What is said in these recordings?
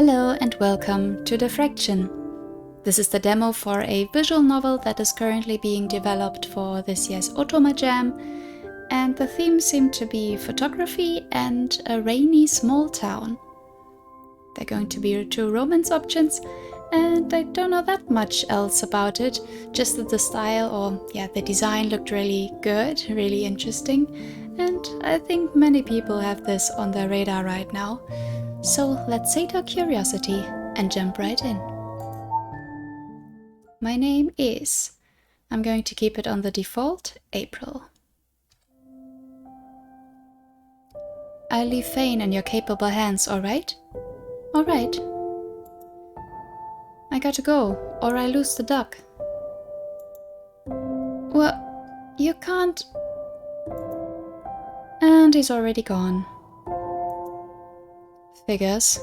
Hello and welcome to Diffraction. This is the demo for a visual novel that is currently being developed for this year's Otome Jam, and the themes seem to be photography and a rainy small town. They're going to be two romance options, and I don't know that much else about it, just that the style or the design looked really good, really interesting, and I think many people have this on their radar right now. So let's sate our curiosity and jump right in. My name is, I'm going to keep it on the default, April. I'll leave Fane in your capable hands, alright? Alright. I gotta go, or I lose the duck. Well, you can't... And he's already gone. Figures.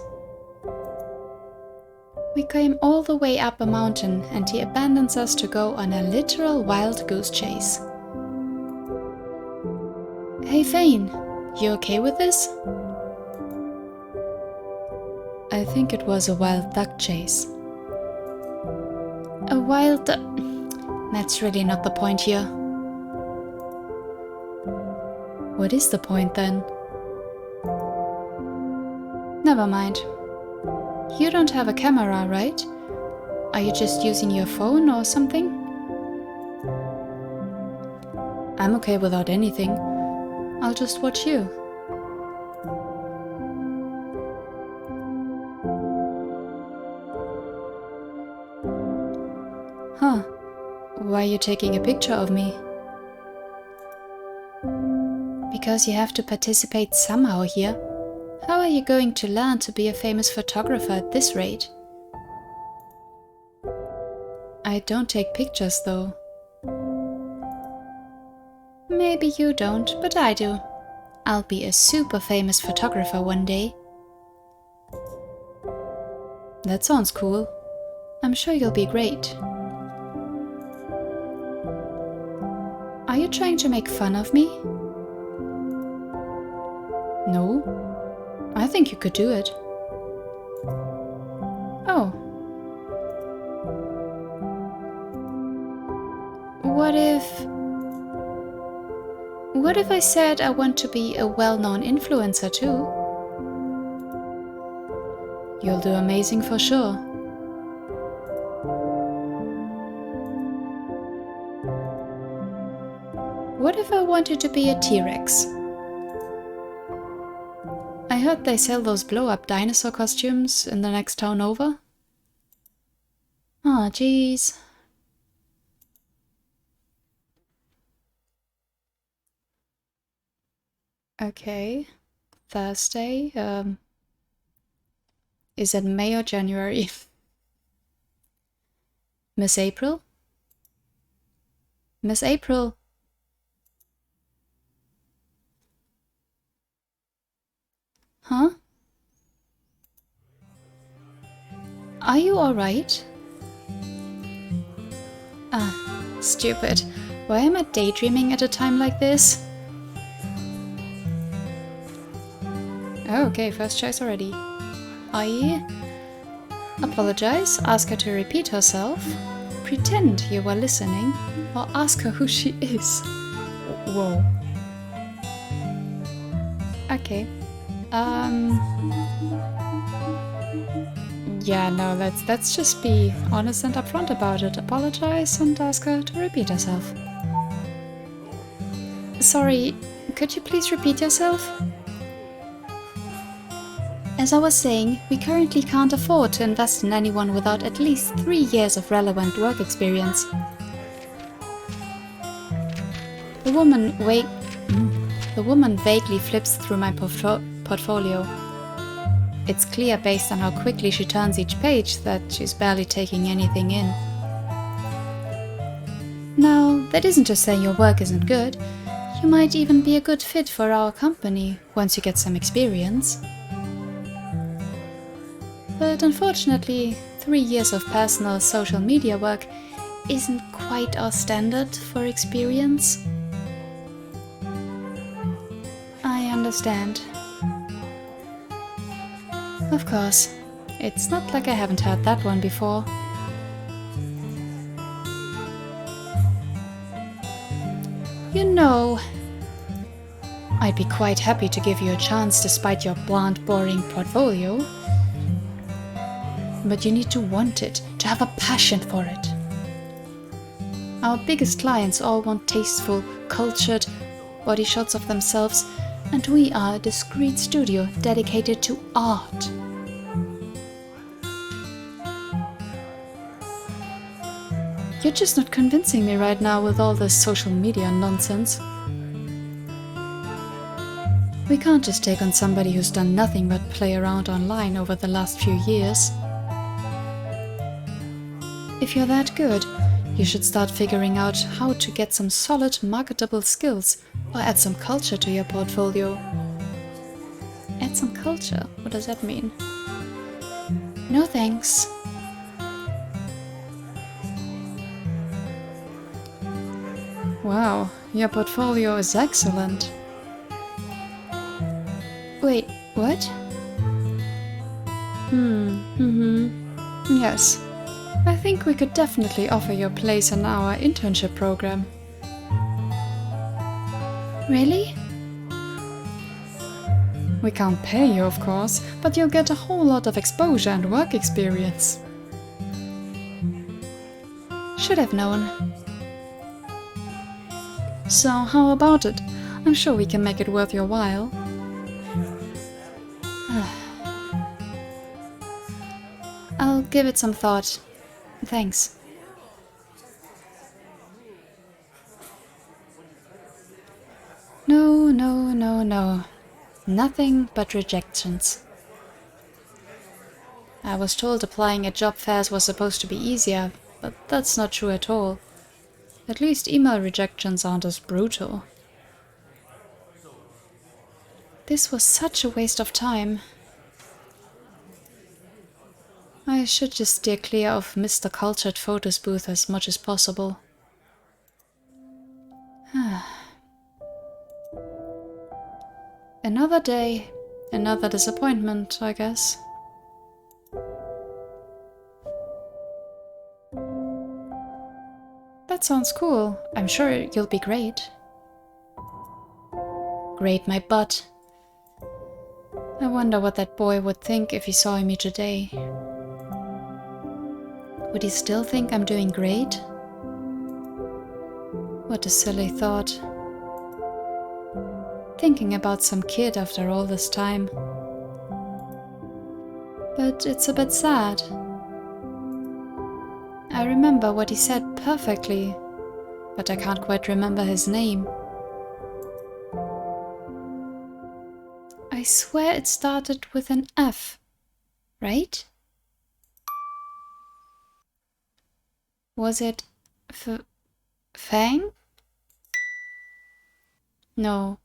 We came all the way up a mountain and he abandons us to go on a literal wild goose chase. Hey Fane, you okay with this? I think it was a wild duck chase. A wild duck? That's really not the point here. What is the point then? Never mind. You don't have a camera, right? Are you just using your phone or something? I'm okay without anything. I'll just watch you. Huh. Why are you taking a picture of me? Because you have to participate somehow here. How are you going to learn to be a famous photographer at this rate? I don't take pictures though. Maybe you don't, but I do. I'll be a super famous photographer one day. That sounds cool. I'm sure you'll be great. Are you trying to make fun of me? No. I think you could do it. Oh. What if I said I want to be a well-known influencer too? You'll do amazing for sure. What if I wanted to be a T-Rex? I heard they sell those blow-up dinosaur costumes in the next town over. Aw, jeez. Okay. Thursday. Is it May or January? Miss April? Miss April? Huh? Are you alright? Ah, stupid. Why am I daydreaming at a time like this? Oh, okay, first choice already. I apologize, ask her to repeat herself, pretend you were listening, or ask her who she is. Whoa. Okay. Yeah, no, let's just be honest and upfront about it. Apologize and ask her to repeat herself. Sorry, could you please repeat yourself? As I was saying, we currently can't afford to invest in anyone without at least 3 years of relevant work experience. The woman vaguely flips through my portfolio. It's clear based on how quickly she turns each page that she's barely taking anything in. Now, that isn't to say your work isn't good. You might even be a good fit for our company once you get some experience. But unfortunately, 3 years of personal social media work isn't quite our standard for experience. I understand. Of course. It's not like I haven't heard that one before. You know, I'd be quite happy to give you a chance despite your bland, boring portfolio. But you need to want it, to have a passion for it. Our biggest clients all want tasteful, cultured body shots of themselves, and we are a discreet studio dedicated to art. You're just not convincing me right now with all this social media nonsense. We can't just take on somebody who's done nothing but play around online over the last few years. If you're that good, you should start figuring out how to get some solid marketable skills or add some culture to your portfolio. Add some culture? What does that mean? No thanks. Wow, your portfolio is excellent. Wait, what? Yes. I think we could definitely offer your place in our internship program. Really? We can't pay you, of course, but you'll get a whole lot of exposure and work experience. Should have known. So, how about it? I'm sure we can make it worth your while. I'll give it some thought. Thanks. No. Nothing but rejections. I was told applying at job fairs was supposed to be easier, but that's not true at all. At least email rejections aren't as brutal. This was such a waste of time. I should just steer clear of Mr. Cultured Photos booth as much as possible. Another day, another disappointment, I guess. That sounds cool. I'm sure you'll be great. Great my butt. I wonder what that boy would think if he saw me today. Would he still think I'm doing great? What a silly thought. Thinking about some kid after all this time. But it's a bit sad. I remember what he said perfectly, but I can't quite remember his name. I swear it started with an F, right? Was it Fang? No.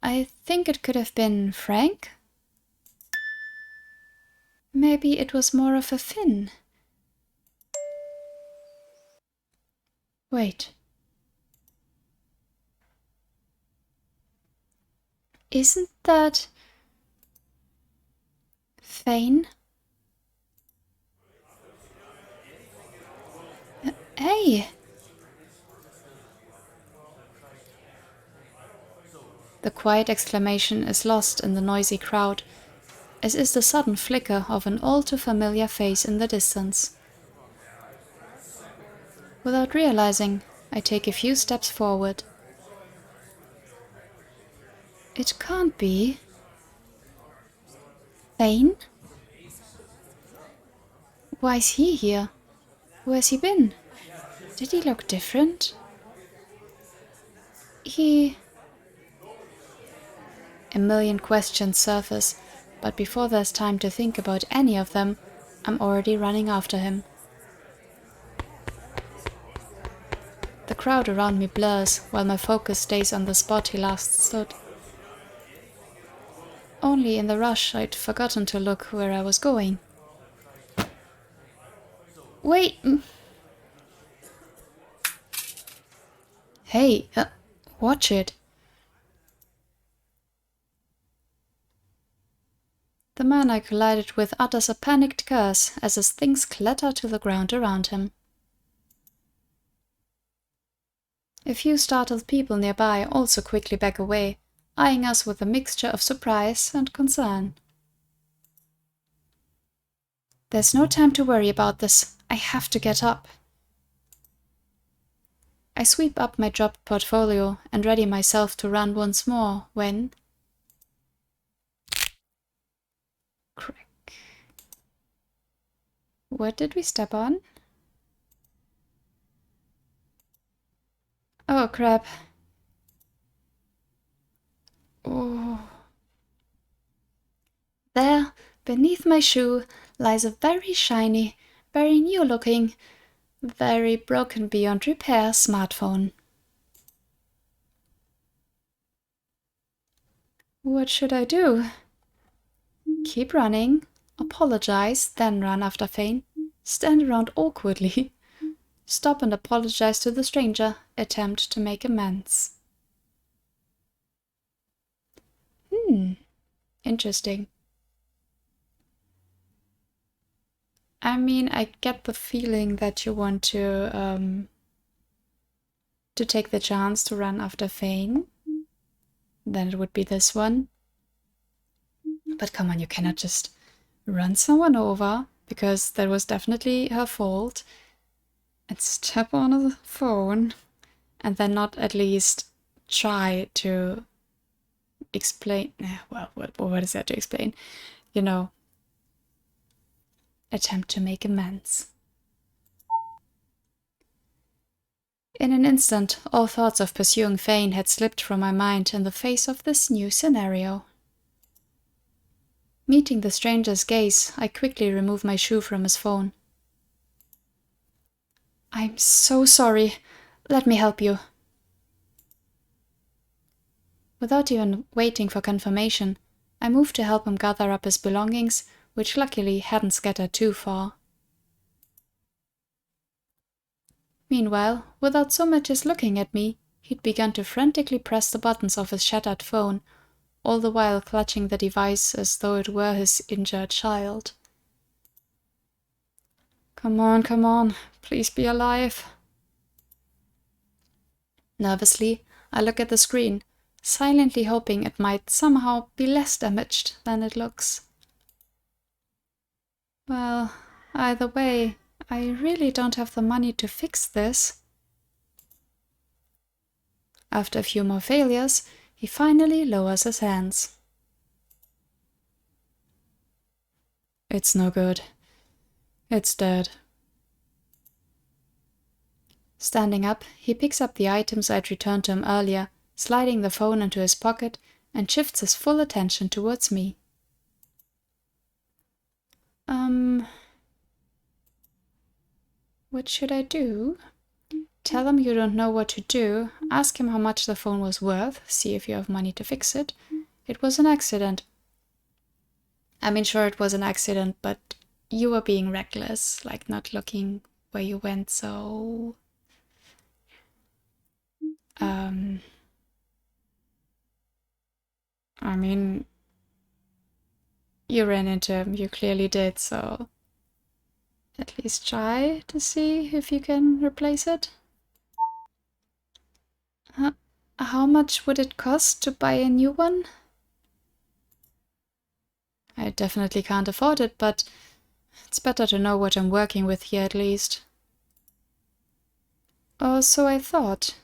I think it could have been Frank? Maybe it was more of a Finn. Wait. Isn't that Fane? Hey! The quiet exclamation is lost in the noisy crowd, as is the sudden flicker of an all too familiar face in the distance. Without realizing, I take a few steps forward. It can't be. Fane? Why is he here? Where's he been? Did he look different? A million questions surface, but before there's time to think about any of them, I'm already running after him. The crowd around me blurs, while my focus stays on the spot he last stood. Only in the rush I'd forgotten to look where I was going. Wait! Hey, watch it! The man I collided with utters a panicked curse as his things clatter to the ground around him. A few startled people nearby also quickly back away, eyeing us with a mixture of surprise and concern. There's no time to worry about this. I have to get up. I sweep up my dropped portfolio and ready myself to run once more when... Crack. What did we step on? Oh, crap. Oh. There, beneath my shoe, lies a very shiny, very new-looking, very broken beyond repair smartphone. What should I do? Keep running, apologize, then run after Fane, stand around awkwardly, stop and apologize to the stranger, attempt to make amends. Interesting. I mean, I get the feeling that you want to take the chance to run after Fane. Then it would be this one. But come on, you cannot just run someone over, because that was definitely her fault, and step on the phone, and then not at least try to explain. Well, what is there to explain? You know, attempt to make amends. In an instant, all thoughts of pursuing Fane had slipped from my mind in the face of this new scenario. Meeting the stranger's gaze, I quickly remove my shoe from his phone. I'm so sorry. Let me help you. Without even waiting for confirmation, I moved to help him gather up his belongings, which luckily hadn't scattered too far. Meanwhile, without so much as looking at me, he'd begun to frantically press the buttons of his shattered phone, all the while clutching the device as though it were his injured child. Come on, please be alive. Nervously, I look at the screen, silently hoping it might somehow be less damaged than it looks. Well, either way, I really don't have the money to fix this. After a few more failures, he finally lowers his hands. It's no good. It's dead. Standing up, he picks up the items I'd returned to him earlier, sliding the phone into his pocket, and shifts his full attention towards me. What should I do? Tell him you don't know what to do, ask him how much the phone was worth, see if you have money to fix it. It was an accident. I mean, sure, it was an accident, but you were being reckless, like not looking where you went, so... I mean, you ran into him, you clearly did, so... At least try to see if you can replace it. How much would it cost to buy a new one? I definitely can't afford it, but it's better to know what I'm working with here at least. Or so I thought.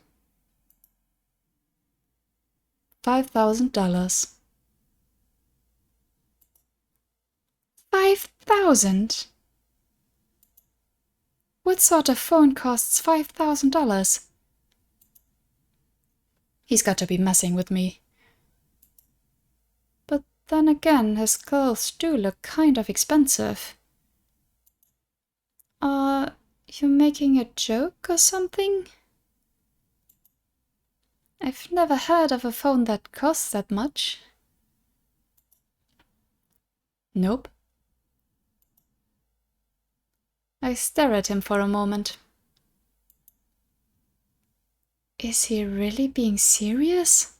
$5,000. 5,000? What sort of phone costs $5,000? He's got to be messing with me. But then again, his clothes do look kind of expensive. Are you making a joke or something? I've never heard of a phone that costs that much. Nope. I stare at him for a moment. Is he really being serious?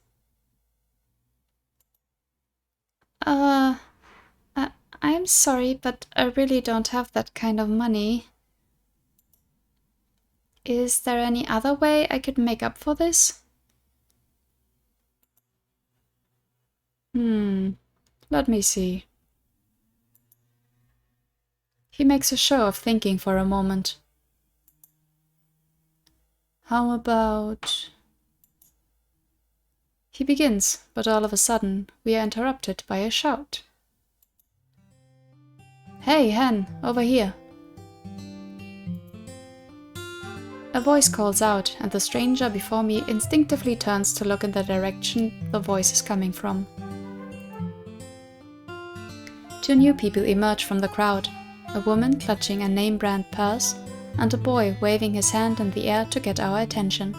I'm sorry, but I really don't have that kind of money. Is there any other way I could make up for this? Let me see. He makes a show of thinking for a moment. How about... He begins, but all of a sudden we are interrupted by a shout. Hey, Hen, over here! A voice calls out, and the stranger before me instinctively turns to look in the direction the voice is coming from. Two new people emerge from the crowd, a woman clutching a name-brand purse, and a boy waving his hand in the air to get our attention.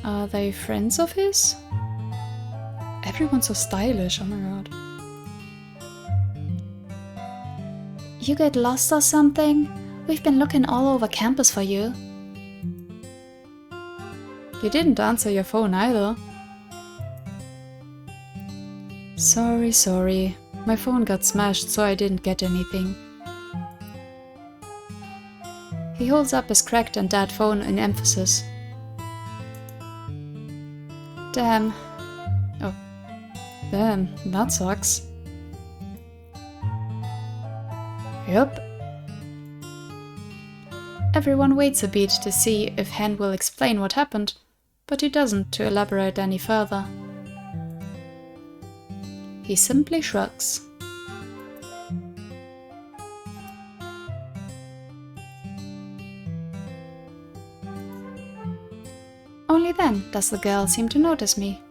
Are they friends of his? Everyone's so stylish, oh my god. You get lost or something? We've been looking all over campus for you. You didn't answer your phone either. Sorry. My phone got smashed, so I didn't get anything. He holds up his cracked and dead phone in emphasis. Damn. Oh. Damn, that sucks. Yup. Everyone waits a bit to see if Hen will explain what happened, but he doesn't to elaborate any further. He simply shrugs. Only then does the girl seem to notice me.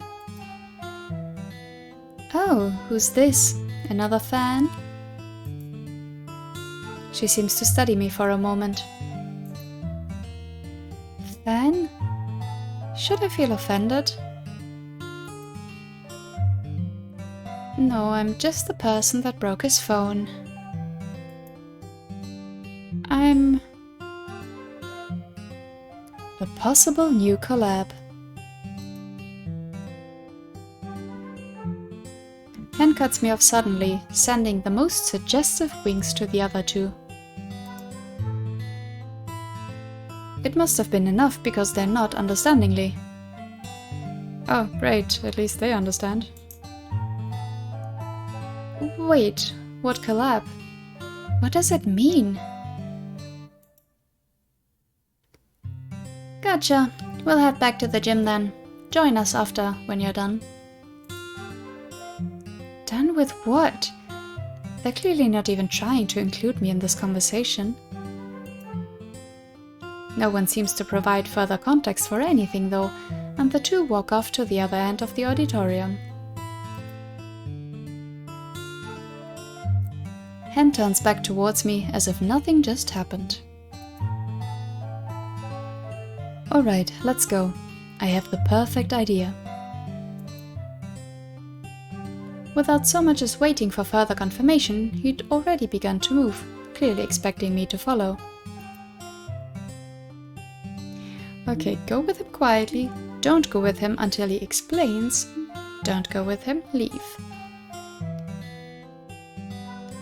Oh, who's this? Another fan? She seems to study me for a moment. Fan? Should I feel offended? No, I'm just the person that broke his phone. I'm... a possible new collab. Hen cuts me off suddenly, sending the most suggestive winks to the other two. It must have been enough because they nod understandingly. Oh, great, at least they understand. Wait, what collab? What does it mean? Gotcha. We'll head back to the gym then. Join us after, when you're done. Done with what? They're clearly not even trying to include me in this conversation. No one seems to provide further context for anything though, and the two walk off to the other end of the auditorium. Hen turns back towards me as if nothing just happened. Alright, let's go. I have the perfect idea. Without so much as waiting for further confirmation, he'd already begun to move, clearly expecting me to follow. Okay, go with him quietly, don't go with him until he explains, don't go with him, leave.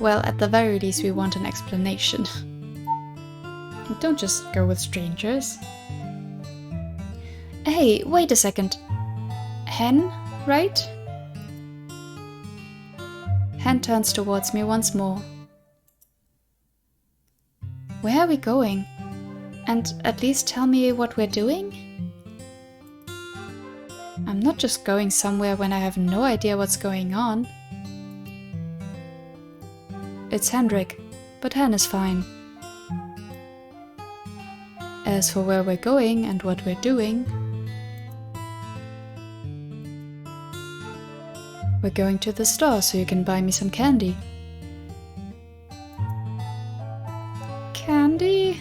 Well, at the very least we want an explanation. Don't just go with strangers. Hey, wait a second. Hen, right? Hen turns towards me once more. Where are we going? And at least tell me what we're doing? I'm not just going somewhere when I have no idea what's going on. It's Hendrik, but Hen is fine. As for where we're going and what we're doing, we're going to the store so you can buy me some candy. Candy?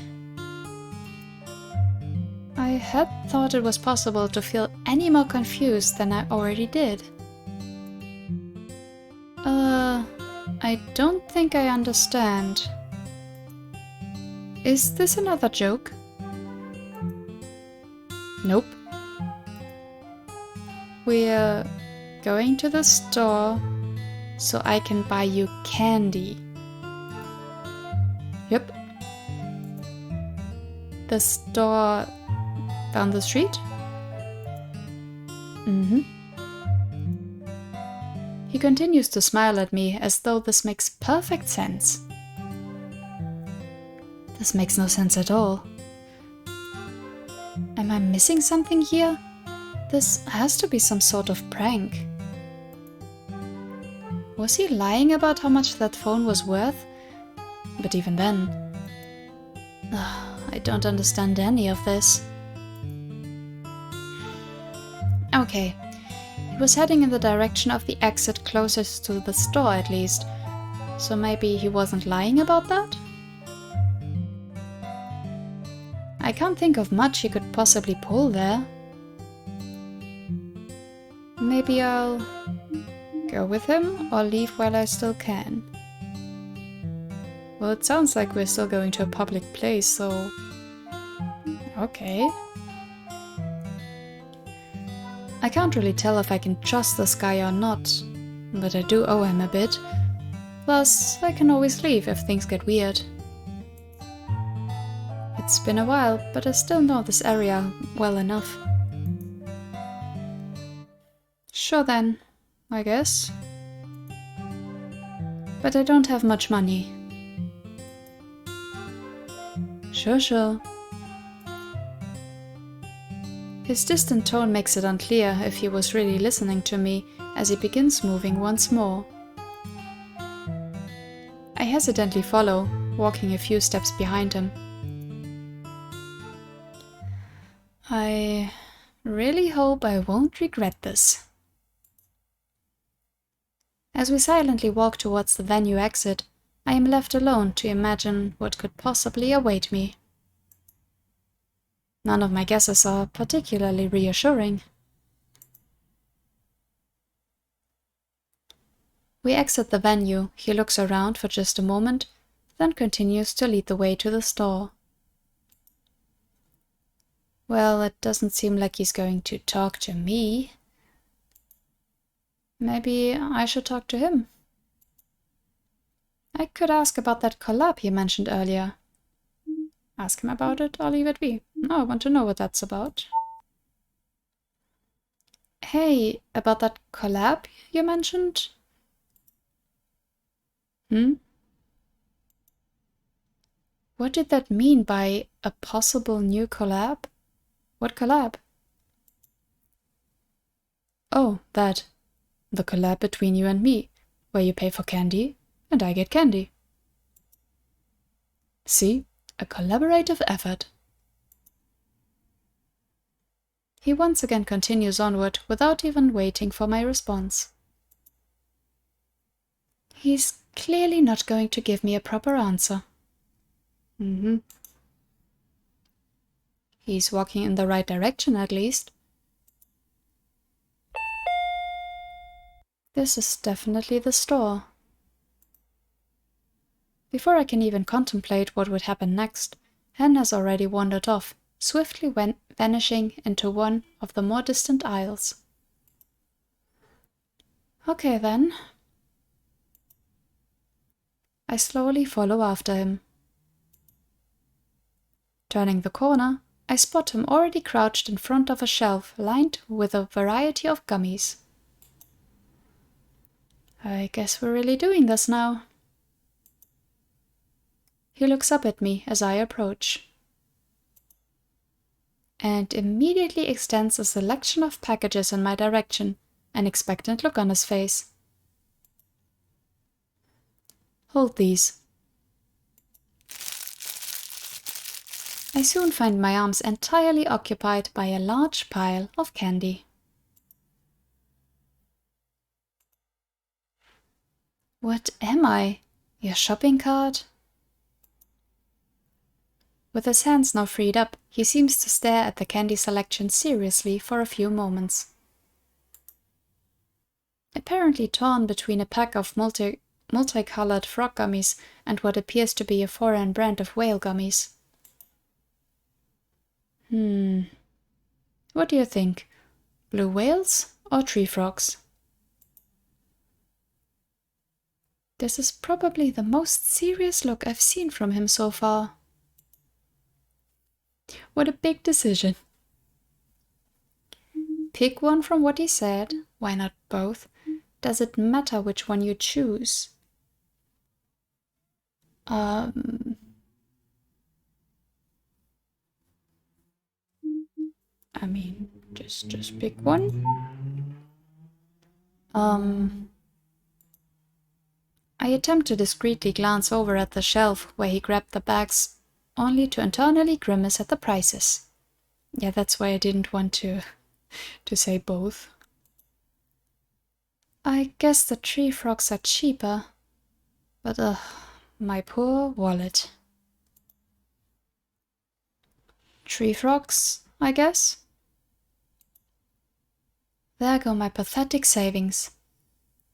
I had thought it was possible to feel any more confused than I already did. I don't think I understand. Is this another joke? Nope. We're going to the store so I can buy you candy. Yep. The store down the street? Mm-hmm. He continues to smile at me as though this makes perfect sense. This makes no sense at all. Am I missing something here? This has to be some sort of prank. Was he lying about how much that phone was worth? But even then, I don't understand any of this. Okay, he was heading in the direction of the exit closest to the store at least, so maybe he wasn't lying about that? I can't think of much he could possibly pull there. Maybe I'll go with him or leave while I still can. Well, it sounds like we're still going to a public place, so... Okay. I can't really tell if I can trust this guy or not, but I do owe him a bit. Plus, I can always leave if things get weird. It's been a while, but I still know this area well enough. Sure then, I guess. But I don't have much money. Sure. His distant tone makes it unclear if he was really listening to me as he begins moving once more. I hesitantly follow, walking a few steps behind him. I really hope I won't regret this. As we silently walk towards the venue exit, I am left alone to imagine what could possibly await me. None of my guesses are particularly reassuring. We exit the venue. He looks around for just a moment, then continues to lead the way to the store. Well, it doesn't seem like he's going to talk to me. Maybe I should talk to him. I could ask about that collab he mentioned earlier. Ask him about it, or leave it be. No, I want to know what that's about. Hey, about that collab you mentioned? What did that mean by a possible new collab? What collab? Oh, that. The collab between you and me, where you pay for candy and I get candy. See? A collaborative effort. He once again continues onward without even waiting for my response. He's clearly not going to give me a proper answer. He's walking in the right direction at least. This is definitely the store. Before I can even contemplate what would happen next, Hen has already wandered off, swiftly vanishing into one of the more distant aisles. Okay then. I slowly follow after him. Turning the corner, I spot him already crouched in front of a shelf lined with a variety of gummies. I guess we're really doing this now. He looks up at me as I approach, and immediately extends a selection of packages in my direction, an expectant look on his face. Hold these. I soon find my arms entirely occupied by a large pile of candy. What am I? Your shopping cart? With his hands now freed up, he seems to stare at the candy selection seriously for a few moments. Apparently torn between a pack of multicolored frog gummies and what appears to be a foreign brand of whale gummies. What do you think? Blue whales or tree frogs? This is probably the most serious look I've seen from him so far. What a big decision. Pick one from what he said. Why not both? Does it matter which one you choose? I mean, just pick one. I attempt to discreetly glance over at the shelf where he grabbed the bags, only to internally grimace at the prices. Yeah, that's why I didn't want to say both. I guess the tree frogs are cheaper, but my poor wallet. Tree frogs, I guess? There go my pathetic savings.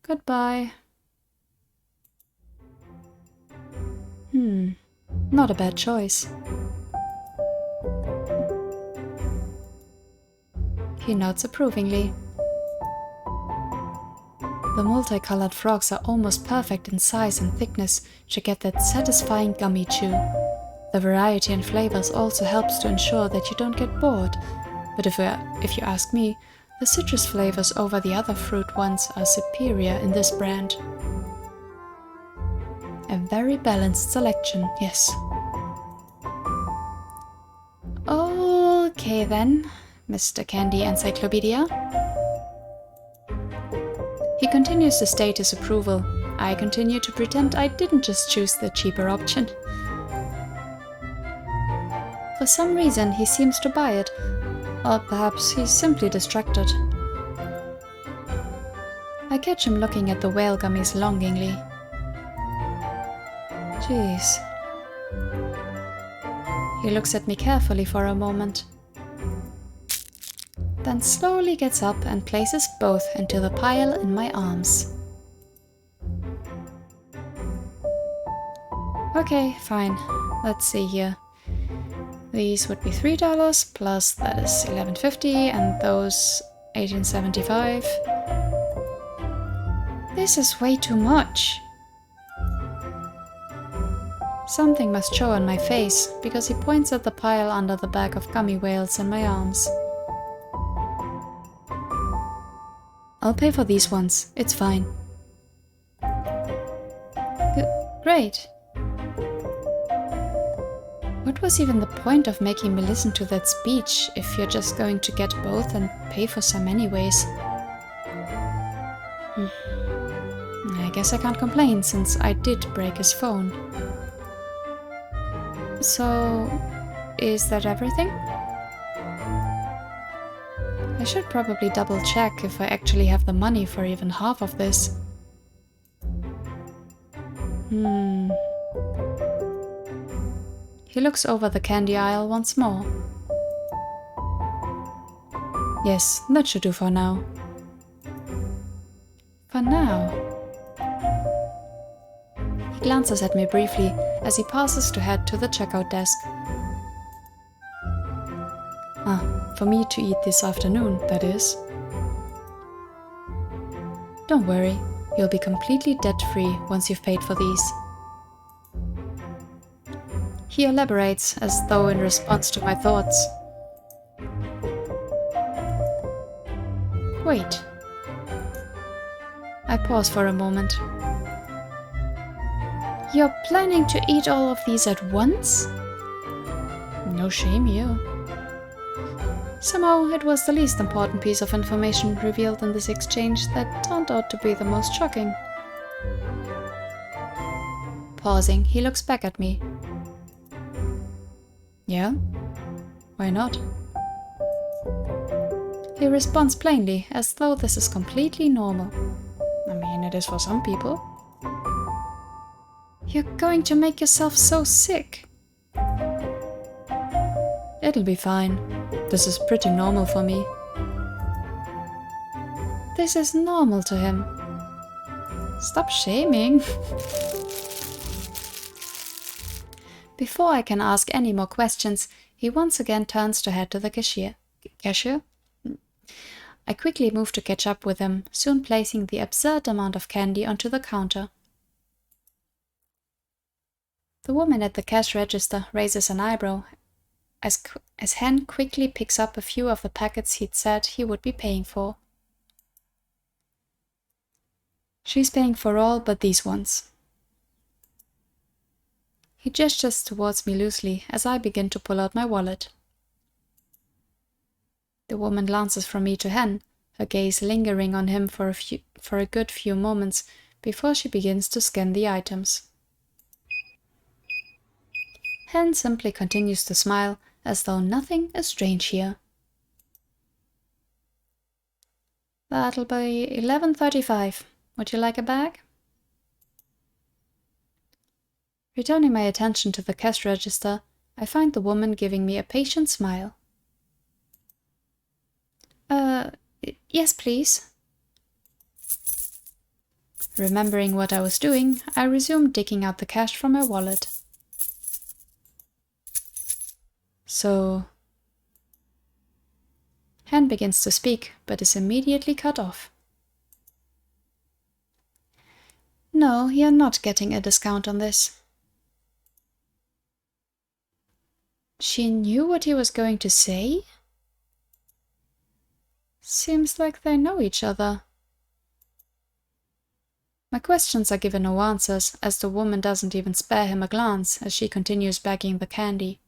Goodbye. Not a bad choice. He nods approvingly. The multicolored frogs are almost perfect in size and thickness to get that satisfying gummy chew. The variety in flavors also helps to ensure that you don't get bored. But if you ask me, the citrus flavors over the other fruit ones are superior in this brand. A very balanced selection, yes. Okay then, Mr. Candy Encyclopedia. He continues to state his approval. I continue to pretend I didn't just choose the cheaper option. For some reason, he seems to buy it, or perhaps he's simply distracted. I catch him looking at the whale gummies longingly. Jeez. He looks at me carefully for a moment, then slowly gets up and places both into the pile in my arms. Okay, fine. Let's see here. These would be $3 plus that is $11.50 and those $18.75. This is way too much. Something must show on my face, because he points at the pile under the bag of gummy whales in my arms. I'll pay for these ones, it's fine. Great. What was even the point of making me listen to that speech if you're just going to get both and pay for some anyways? I guess I can't complain since I did break his phone. So, is that everything? I should probably double check if I actually have the money for even half of this. He looks over the candy aisle once more. Yes, that should do for now. For now. He glances at me briefly as he passes to head to the checkout desk. For me to eat this afternoon, that is. Don't worry, you'll be completely debt-free once you've paid for these. He elaborates as though in response to my thoughts. Wait. I pause for a moment. You're planning to eat all of these at once? No shame here. Somehow it was the least important piece of information revealed in this exchange that turned out to be the most shocking. Pausing, he looks back at me. Yeah? Why not? He responds plainly, as though this is completely normal. I mean, it is for some people. You're going to make yourself so sick. It'll be fine. This is pretty normal for me. This is normal to him. Stop shaming. Before I can ask any more questions, he once again turns to head to the cashier. Cashier? I quickly move to catch up with him, soon placing the absurd amount of candy onto the counter. The woman at the cash register raises an eyebrow as Hen quickly picks up a few of the packets he'd said he would be paying for. She's paying for all but these ones. He gestures towards me loosely as I begin to pull out my wallet. The woman glances from me to Hen, her gaze lingering on him for a good few moments before she begins to scan the items. Hen simply continues to smile as though nothing is strange here. That'll be $11.35. Would you like a bag? Returning my attention to the cash register, I find the woman giving me a patient smile. Yes, please. Remembering what I was doing, I resumed digging out the cash from my wallet. So... Hen begins to speak, but is immediately cut off. No, you're not getting a discount on this. She knew what he was going to say? Seems like they know each other. My questions are given no answers, as the woman doesn't even spare him a glance as she continues bagging the candy.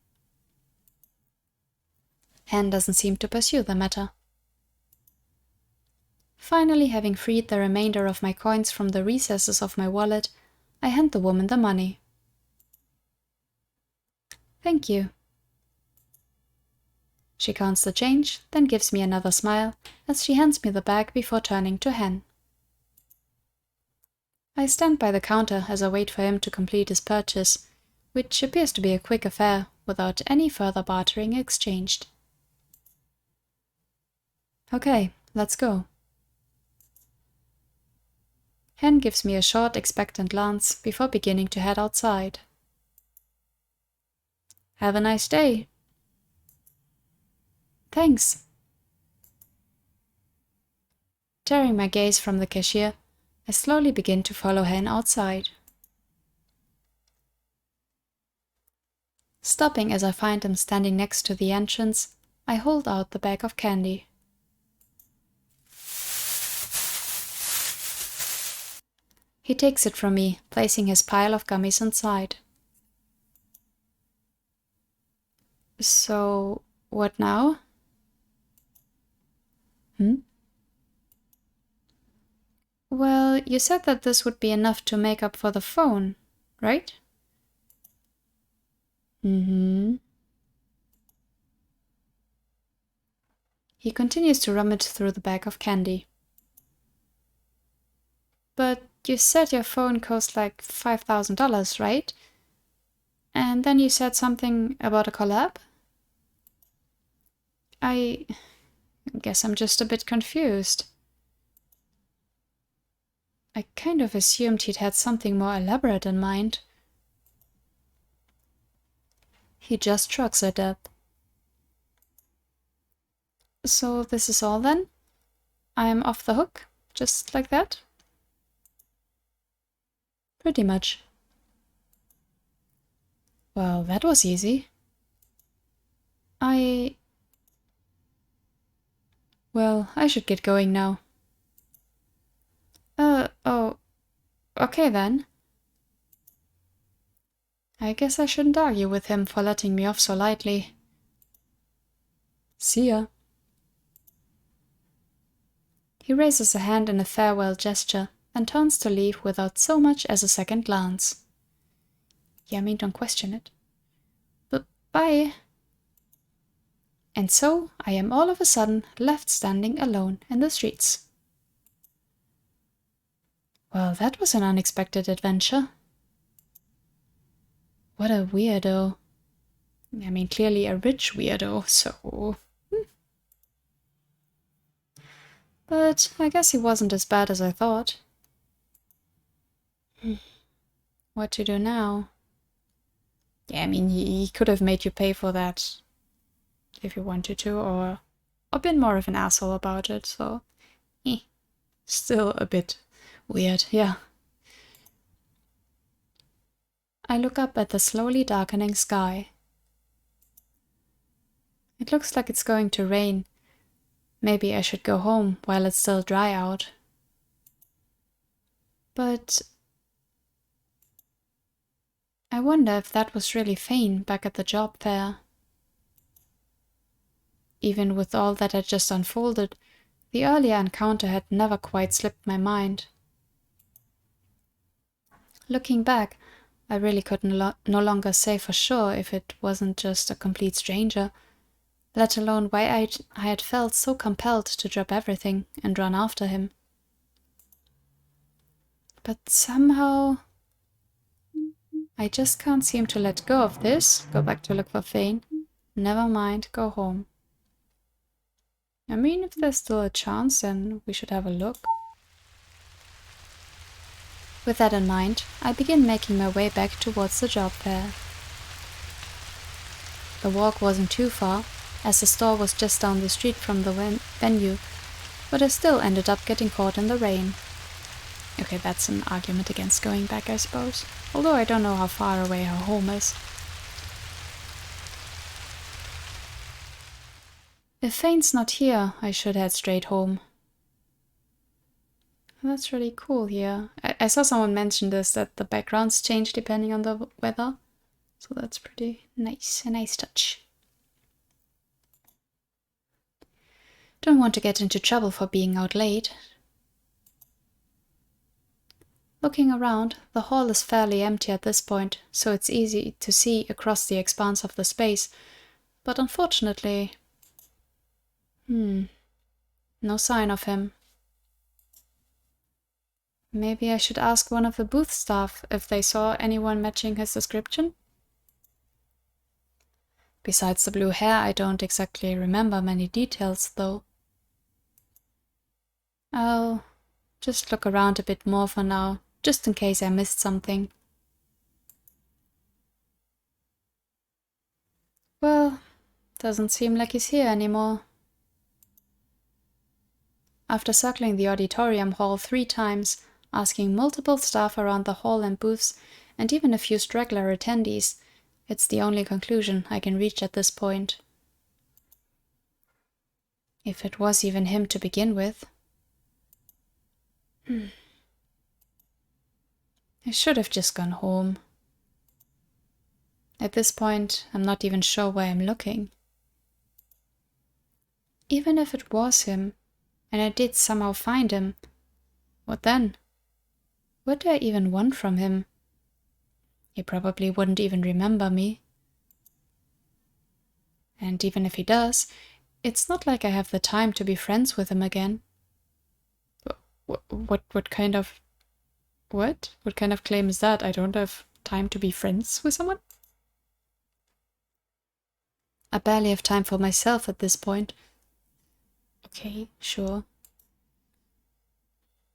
Hen doesn't seem to pursue the matter. Finally, having freed the remainder of my coins from the recesses of my wallet, I hand the woman the money. Thank you. She counts the change, then gives me another smile as she hands me the bag before turning to Hen. I stand by the counter as I wait for him to complete his purchase, which appears to be a quick affair without any further bartering exchanged. Okay, let's go. Hen gives me a short, expectant glance before beginning to head outside. Have a nice day. Thanks. Tearing my gaze from the cashier, I slowly begin to follow Hen outside. Stopping as I find him standing next to the entrance, I hold out the bag of candy. He takes it from me, placing his pile of gummies inside. So, what now? Well, you said that this would be enough to make up for the phone, right? He continues to rummage through the bag of candy. But you said your phone cost like $5,000, right? And then you said something about a collab? I guess I'm just a bit confused. I kind of assumed he'd had something more elaborate in mind. He just shrugs at that. So this is all then? I'm off the hook? Just like that? Pretty much. Well, that was easy. Well, I should get going now. Oh, okay then. I guess I shouldn't argue with him for letting me off so lightly. See ya. He raises a hand in a farewell gesture and turns to leave without so much as a second glance. Yeah, I mean, don't question it. But bye. And so I am all of a sudden left standing alone in the streets. Well, that was an unexpected adventure. What a weirdo. I mean, clearly a rich weirdo, so... But I guess he wasn't as bad as I thought. What to do now? Yeah, I mean, he could have made you pay for that if you wanted to, or been more of an asshole about it, so... Still a bit weird, yeah. I look up at the slowly darkening sky. It looks like it's going to rain. Maybe I should go home while it's still dry out. But I wonder if that was really Fane back at the job fair. Even with all that had just unfolded, the earlier encounter had never quite slipped my mind. Looking back, I really could no longer say for sure if it wasn't just a complete stranger, let alone why I had felt so compelled to drop everything and run after him. But somehow I just can't seem to let go of this. Go back to look for Fane. Never mind, go home. I mean, if there's still a chance, then we should have a look. With that in mind, I begin making my way back towards the job fair. The walk wasn't too far, as the store was just down the street from the venue, but I still ended up getting caught in the rain. Okay, that's an argument against going back, I suppose. Although I don't know how far away her home is. If Fane's not here, I should head straight home. That's really cool here. I saw someone mention this, that the backgrounds change depending on the weather. So that's pretty nice, a nice touch. Don't want to get into trouble for being out late. Looking around, the hall is fairly empty at this point, so it's easy to see across the expanse of the space, but unfortunately... no sign of him. Maybe I should ask one of the booth staff if they saw anyone matching his description? Besides the blue hair, I don't exactly remember many details, though. I'll just look around a bit more for now, just in case I missed something. Well, doesn't seem like he's here anymore. After circling the auditorium hall 3 times, asking multiple staff around the hall and booths, and even a few straggler attendees, it's the only conclusion I can reach at this point. If it was even him to begin with. I should have just gone home. At this point, I'm not even sure where I'm looking. Even if it was him, and I did somehow find him, what then? What do I even want from him? He probably wouldn't even remember me. And even if he does, it's not like I have the time to be friends with him again. What kind of... What? What kind of claim is that? I don't have time to be friends with someone? I barely have time for myself at this point. Okay, sure.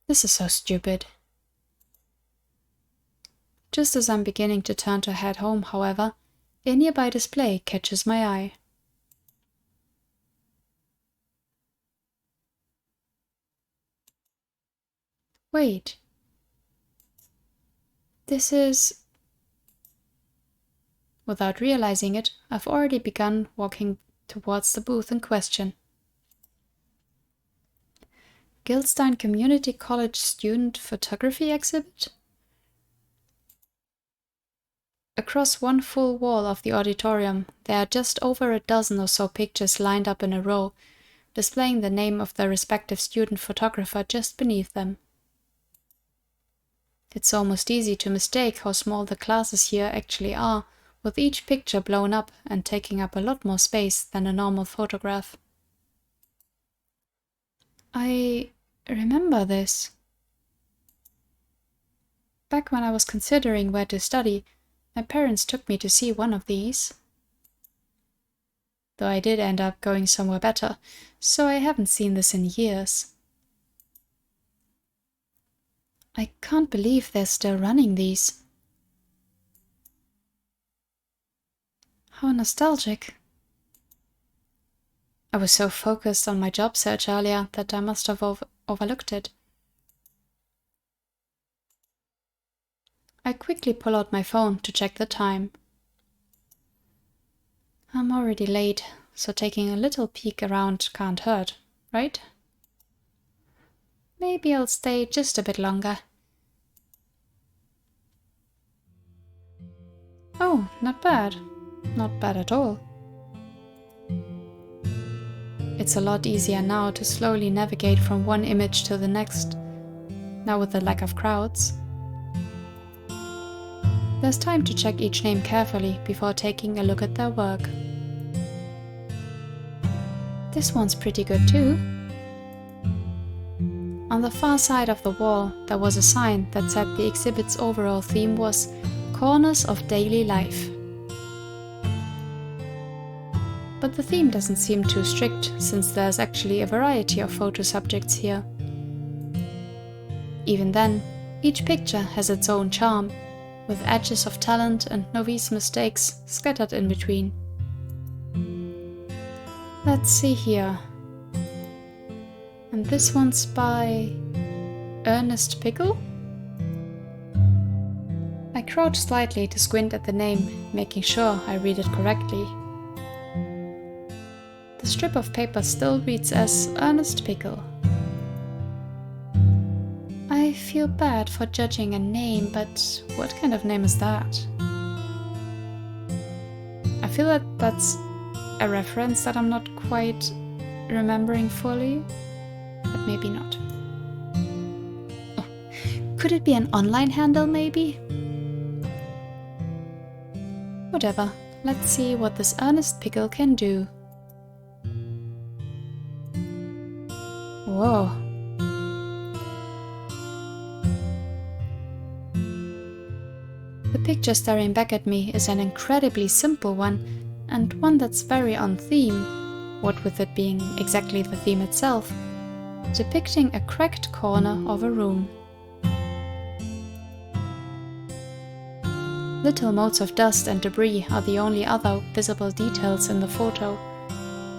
This is so stupid. Just as I'm beginning to turn to head home, however, a nearby display catches my eye. Wait. This is... Without realizing it, I've already begun walking towards the booth in question. Gilstein Community College Student Photography Exhibit? Across one full wall of the auditorium, there are just over a dozen or so pictures lined up in a row, displaying the name of their respective student photographer just beneath them. It's almost easy to mistake how small the classes here actually are, with each picture blown up and taking up a lot more space than a normal photograph. I remember this. Back when I was considering where to study, my parents took me to see one of these. Though I did end up going somewhere better, so I haven't seen this in years. I can't believe they're still running these. How nostalgic. I was so focused on my job search earlier that I must have overlooked it. I quickly pull out my phone to check the time. I'm already late, so taking a little peek around can't hurt, right? Maybe I'll stay just a bit longer. Oh, not bad. Not bad at all. It's a lot easier now to slowly navigate from one image to the next, now with the lack of crowds. There's time to check each name carefully before taking a look at their work. This one's pretty good too. On the far side of the wall, there was a sign that said the exhibit's overall theme was Corners of Daily Life. But the theme doesn't seem too strict, since there's actually a variety of photo subjects here. Even then, each picture has its own charm, with edges of talent and novice mistakes scattered in between. Let's see here. And this one's by Ernest Pickle? I crouch slightly to squint at the name, making sure I read it correctly. The strip of paper still reads as Ernest Pickle. I feel bad for judging a name, but what kind of name is that? I feel that that's a reference that I'm not quite remembering fully, but maybe not. Oh, could it be an online handle maybe? Whatever, let's see what this Ernest Pickle can do. Whoa. The picture staring back at me is an incredibly simple one, and one that's very on theme, what with it being exactly the theme itself, depicting a cracked corner of a room. Little motes of dust and debris are the only other visible details in the photo,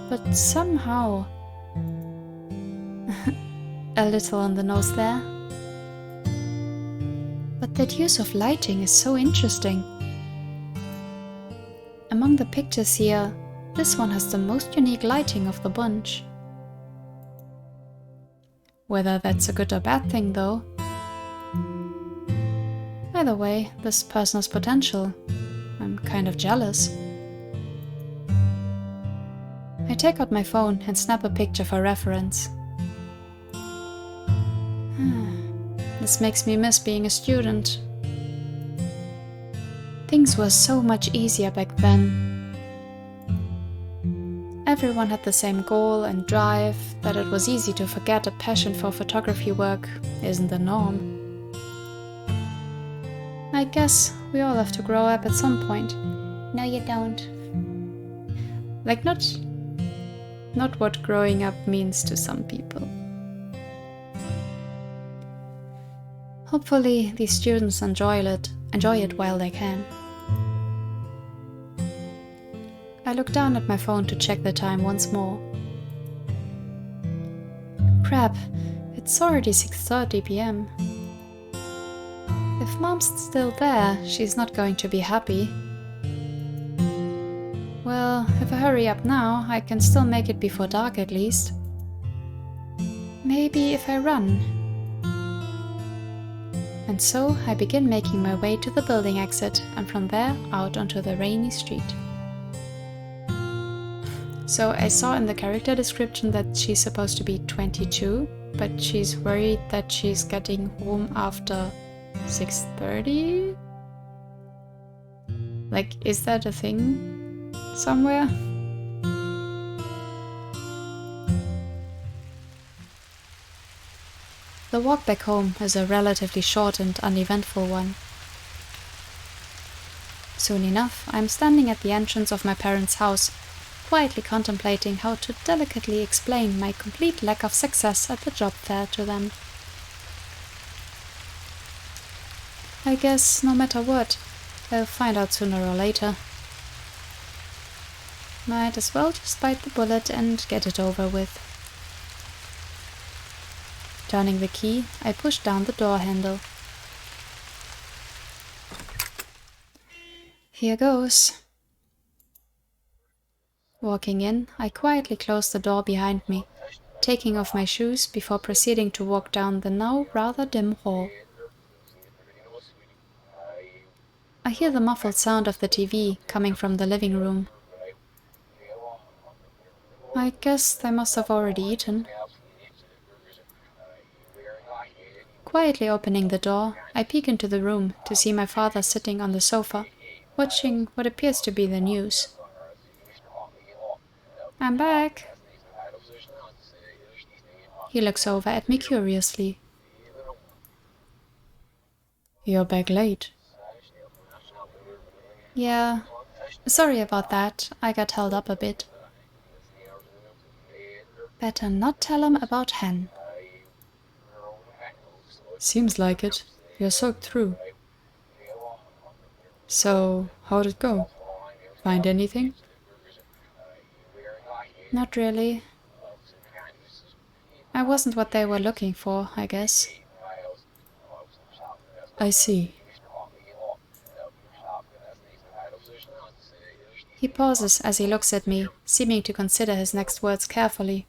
but somehow... a little on the nose there. But that use of lighting is so interesting. Among the pictures here, this one has the most unique lighting of the bunch. Whether that's a good or bad thing though. Either way, this person has potential. I'm kind of jealous. I take out my phone and snap a picture for reference. This makes me miss being a student. Things were so much easier back then. Everyone had the same goal and drive, that it was easy to forget a passion for photography work isn't the norm. I guess we all have to grow up at some point. No, you don't. Like not what growing up means to some people. Hopefully these students enjoy it while they can. I look down at my phone to check the time once more. Crap, it's already 6:30 p.m. If Mom's still there, she's not going to be happy. Well, if I hurry up now, I can still make it before dark at least. Maybe if I run. And so I begin making my way to the building exit and from there out onto the rainy street. So I saw in the character description that she's supposed to be 22, but she's worried that she's getting home after 6:30? Like, is that a thing somewhere? The walk back home is a relatively short and uneventful one. Soon enough, I'm standing at the entrance of my parents' house, quietly contemplating how to delicately explain my complete lack of success at the job fair to them. I guess, no matter what, I'll find out sooner or later. Might as well just bite the bullet and get it over with. Turning the key, I push down the door handle. Here goes. Walking in, I quietly closed the door behind me, taking off my shoes before proceeding to walk down the now rather dim hall. I hear the muffled sound of the TV coming from the living room. I guess they must have already eaten. Quietly opening the door, I peek into the room to see my father sitting on the sofa, watching what appears to be the news. I'm back. He looks over at me curiously. You're back late. Yeah, sorry about that. I got held up a bit. Better not tell him about Hen. Seems like it. You're soaked through. So, how'd it go? Find anything? Not really. I wasn't what they were looking for, I guess. I see. He pauses as he looks at me, seeming to consider his next words carefully,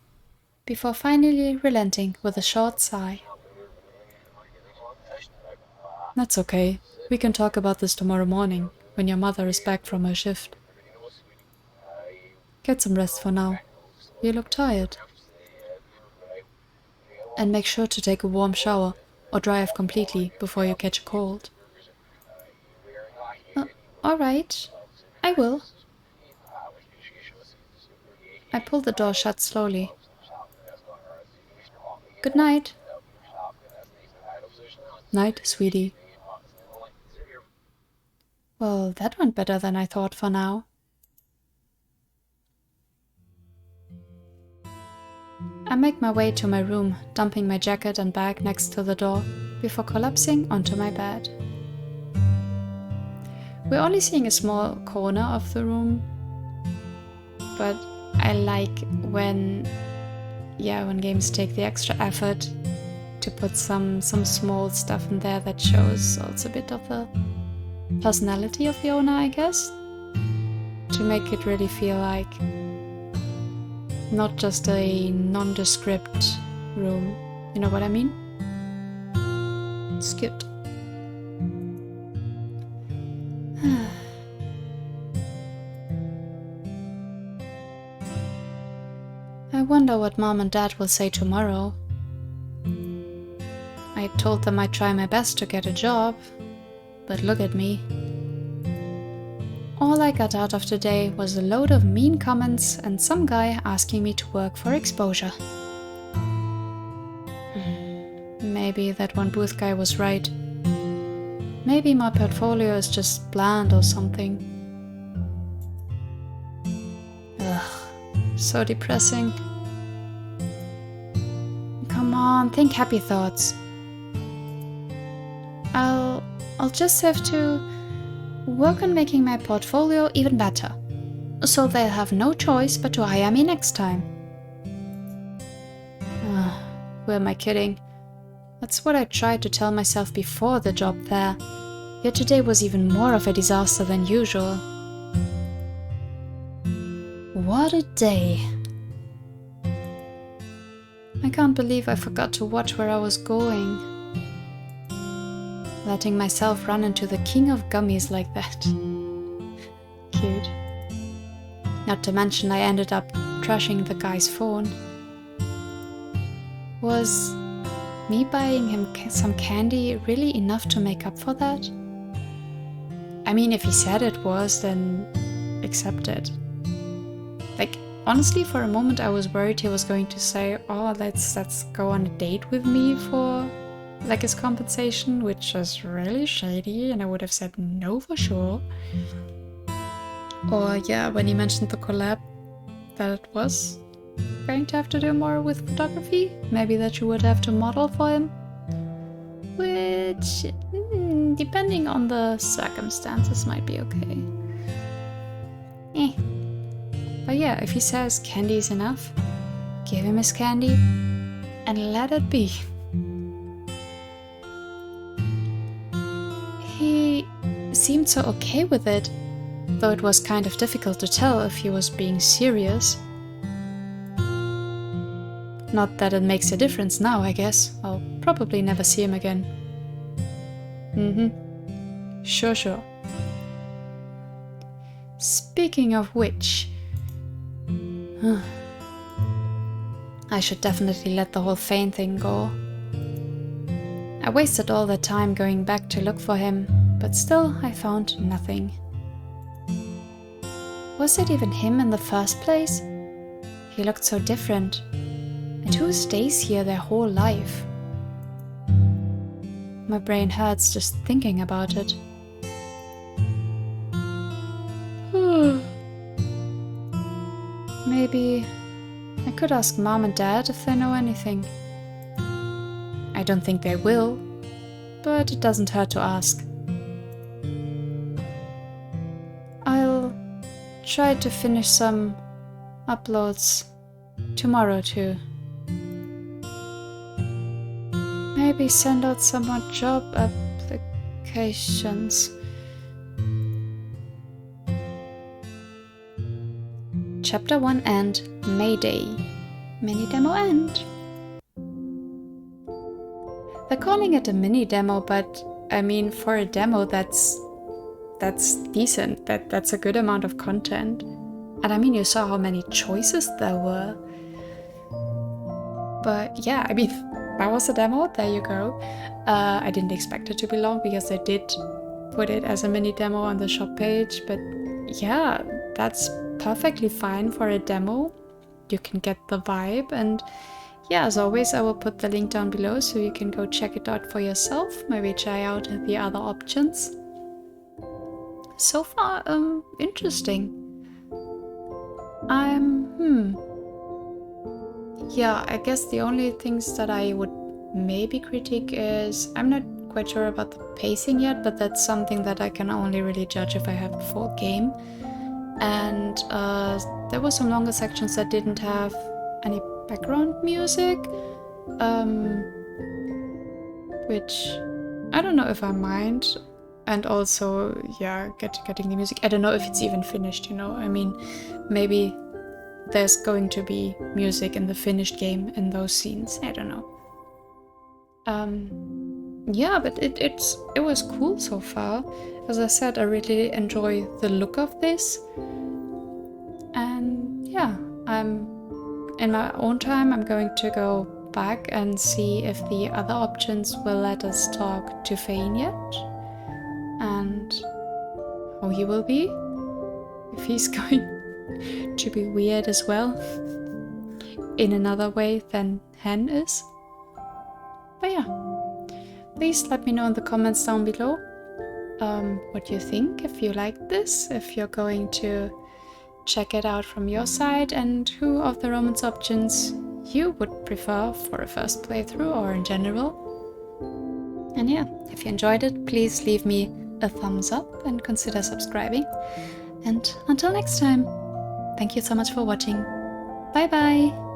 before finally relenting with a short sigh. That's okay. We can talk about this tomorrow morning, when your mother is back from her shift. Get some rest for now. You look tired. And make sure to take a warm shower, or dry off completely before you catch a cold. Alright. I will. I pull the door shut slowly. Good night. Night, sweetie. Well, that went better than I thought for now. I make my way to my room, dumping my jacket and bag next to the door, before collapsing onto my bed. We're only seeing a small corner of the room, but I like when games take the extra effort to put some small stuff in there that shows also a bit of the personality of the owner, I guess, to make it really feel like not just a nondescript room, you know what I mean? It's cute. I wonder what Mom and Dad will say tomorrow. I told them I'd try my best to get a job, but look at me. All I got out of the day was a load of mean comments and some guy asking me to work for exposure. Maybe that one booth guy was right. Maybe my portfolio is just bland or something. Ugh, so depressing. Come on, think happy thoughts. I'll just have to work on making my portfolio even better, so they'll have no choice but to hire me next time. Who am I kidding? That's what I tried to tell myself before the job there, yet today was even more of a disaster than usual. What a day! I can't believe I forgot to watch where I was going. Letting myself run into the king of gummies like that. Cute. Not to mention I ended up trashing the guy's phone. Was me buying him some candy really enough to make up for that? I mean, if he said it was, then accept it. Like, honestly, for a moment I was worried he was going to say, oh, let's go on a date with me for like his compensation, which is really shady, and I would have said no for sure. Or yeah, when he mentioned the collab, that it was going to have to do more with photography, maybe that you would have to model for him, which depending on the circumstances might be okay. But yeah, if he says candy is enough, give him his candy and let it be. He seemed so okay with it, though it was kind of difficult to tell if he was being serious. Not that it makes a difference now, I guess. I'll probably never see him again. Sure. Speaking of which... I should definitely let the whole Fane thing go. I wasted all the time going back to look for him, but still I found nothing. Was it even him in the first place? He looked so different. And who stays here their whole life? My brain hurts just thinking about it. Maybe I could ask Mom and Dad if they know anything. I don't think they will, but it doesn't hurt to ask. I'll try to finish some uploads tomorrow too. Maybe send out some more job applications. Chapter 1 End, Mayday. Mini demo end. They're calling it a mini demo, but I mean, for a demo that's decent. That's a good amount of content. And I mean, you saw how many choices there were. But yeah, I mean, that was a demo, there you go. I didn't expect it to be long because I did put it as a mini demo on the shop page, but yeah, that's perfectly fine for a demo. You can get the vibe, and yeah, as always, I will put the link down below so you can go check it out for yourself, maybe try out the other options. So far, interesting. Yeah, I guess the only things that I would maybe critique is, I'm not quite sure about the pacing yet, but that's something that I can only really judge if I have a full game. And there were some longer sections that didn't have any background music, which I don't know if I mind. And also, yeah, getting the music, I don't know if it's even finished, you know, I mean, maybe there's going to be music in the finished game in those scenes, I don't know. Yeah, but it was cool so far. As I said, I really enjoy the look of this. And yeah, in my own time, I'm going to go back and see if the other options will let us talk to Fane yet. And how he will be. If he's going to be weird as well. In another way than Hen is. But yeah. Please let me know in the comments down below what you think, if you like this, if you're going to check it out from your side, and who of the romance options you would prefer for a first playthrough or in general. And yeah, if you enjoyed it, please leave me a thumbs up and consider subscribing. And until next time, thank you so much for watching. Bye bye!